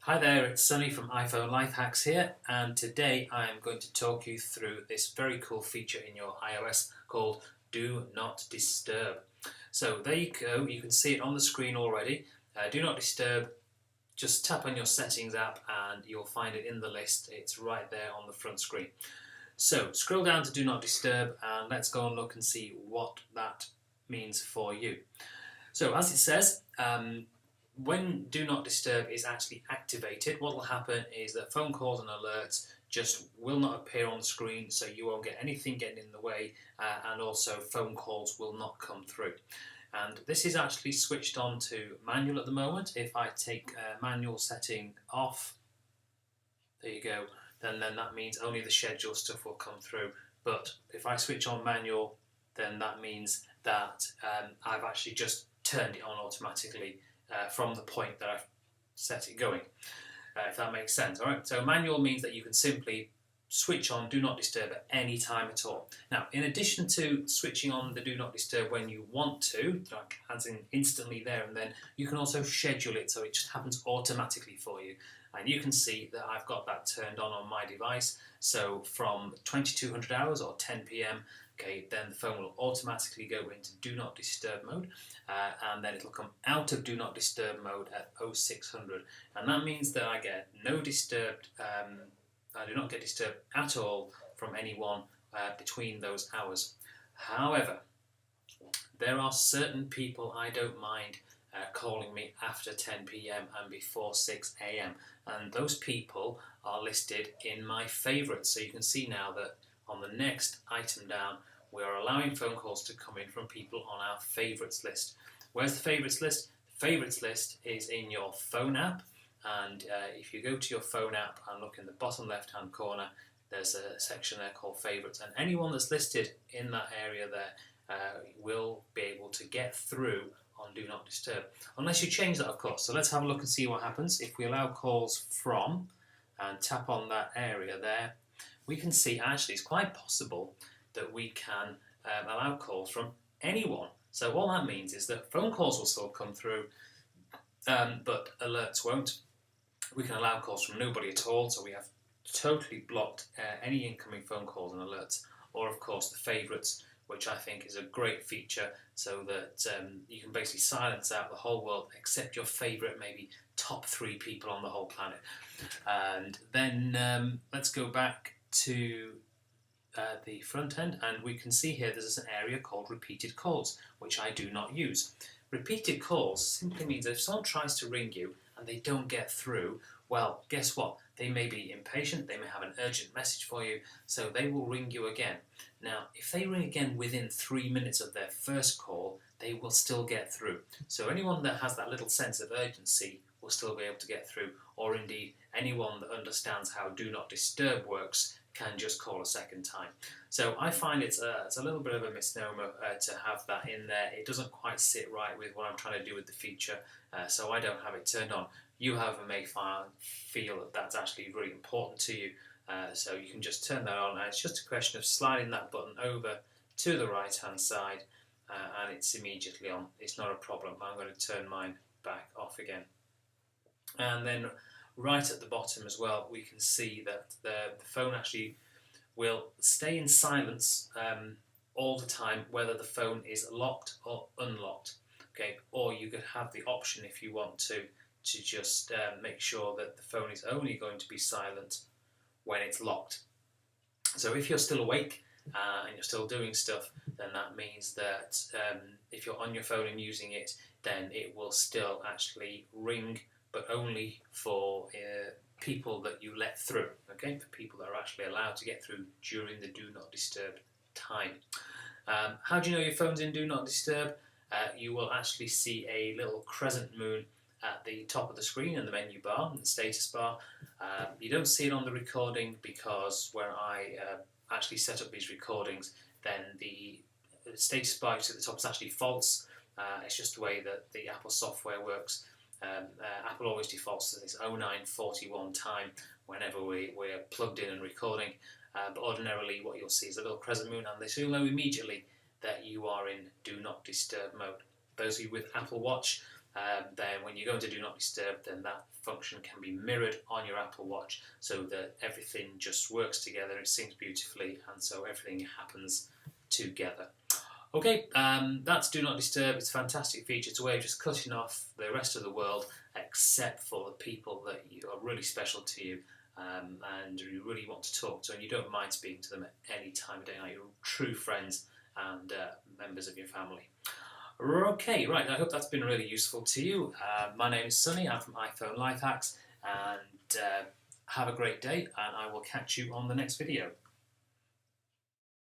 Hi there, it's Sunny from iPhone Life Hacks here, and today I am going to talk you through this very cool feature in your iOS called Do Not Disturb. So there you go, you can see it on the screen already. Do Not Disturb, just tap on your settings app and you'll find it in the list. It's right there on the front screen. So scroll down to Do Not Disturb and let's go and look and see what that means for you. So as it says, when Do Not Disturb is actually activated, what will happen is that phone calls and alerts just will not appear on the screen, so you won't get anything getting in the way, and also phone calls will not come through. And this is actually switched on to manual at the moment. If I take manual setting off, there you go, then that means only the schedule stuff will come through. But if I switch on manual, then that means that I've actually just turned it on automatically from the point that I've set it going, if that makes sense. All right. So manual means that you can simply switch on Do Not Disturb at any time at all. Now, in addition to switching on the Do Not Disturb when you want to, like as in instantly there and then, you can also schedule it so it just happens automatically for you. And you can see that I've got that turned on my device. So from 2200 hours or 10 p.m, okay, then the phone will automatically go into Do Not Disturb mode, and then it'll come out of Do Not Disturb mode at 0600, and that means that I get no disturbed. I do not get disturbed at all from anyone between those hours. However, there are certain people I don't mind calling me after 10 p.m. and before 6 a.m. and those people are listed in my favourites. So you can see now that on the next item down, we are allowing phone calls to come in from people on our favourites list. Where's the favourites list? The favourites list is in your phone app, and if you go to your phone app and look in the bottom left hand corner, there's a section there called favourites, and anyone that's listed in that area there will be able to get through on Do Not Disturb, unless you change that, of course. So let's have a look and see what happens. If we allow calls from and tap on that area there, we can see actually it's quite possible that we can allow calls from anyone. So all that means is that phone calls will still come through, but alerts won't. We can allow calls from nobody at all, so we have totally blocked any incoming phone calls and alerts, or of course the favourites, which I think is a great feature, so that you can basically silence out the whole world except your favourite, maybe top 3 people on the whole planet. And then let's go back to the front end, and we can see here there's an area called repeated calls, which I do not use. Repeated calls simply means that if someone tries to ring you and they don't get through, well, guess what? They may be impatient, they may have an urgent message for you, so they will ring you again. Now, if they ring again within 3 minutes of their first call, they will still get through. So anyone that has that little sense of urgency will still be able to get through, or indeed anyone that understands how Do Not Disturb works can just call a second time. So I find it's a little bit of a misnomer to have that in there. It doesn't quite sit right with what I'm trying to do with the feature, so I don't have it turned on. You, however, may feel that that's actually really important to you, so you can just turn that on, and it's just a question of sliding that button over to the right hand side, and it's immediately on. It's not a problem. I'm going to turn mine back off again. And then right at the bottom as well, we can see that the phone actually will stay in silence all the time, whether the phone is locked or unlocked. Okay, or you could have the option, if you want to just make sure that the phone is only going to be silent when it's locked. So if you're still awake and you're still doing stuff, then that means that if you're on your phone and using it, then it will still actually ring, but only for people that you let through, okay? For people that are actually allowed to get through during the Do Not Disturb time. How do you know your phone's in Do Not Disturb? You will actually see a little crescent moon at the top of the screen in the menu bar, in the status bar. You don't see it on the recording because when I actually set up these recordings, then the status bar at the top is actually false. It's just the way that the Apple software works. Apple always defaults to this 0941 time whenever we're plugged in and recording, but ordinarily what you'll see is a little crescent moon, and this will know immediately that you are in Do Not Disturb mode. Those of you with Apple Watch, then when you go into Do Not Disturb, then that function can be mirrored on your Apple Watch so that everything just works together, it syncs beautifully, and so everything happens together. Okay, that's Do Not Disturb. It's a fantastic feature. It's a way of just cutting off the rest of the world except for the people that are really special to you, and you really want to talk to, and you don't mind speaking to them at any time of day, like your true friends and members of your family. Okay, right, I hope that's been really useful to you. My name is Sunny, I'm from iPhone Life Hacks, and have a great day, and I will catch you on the next video.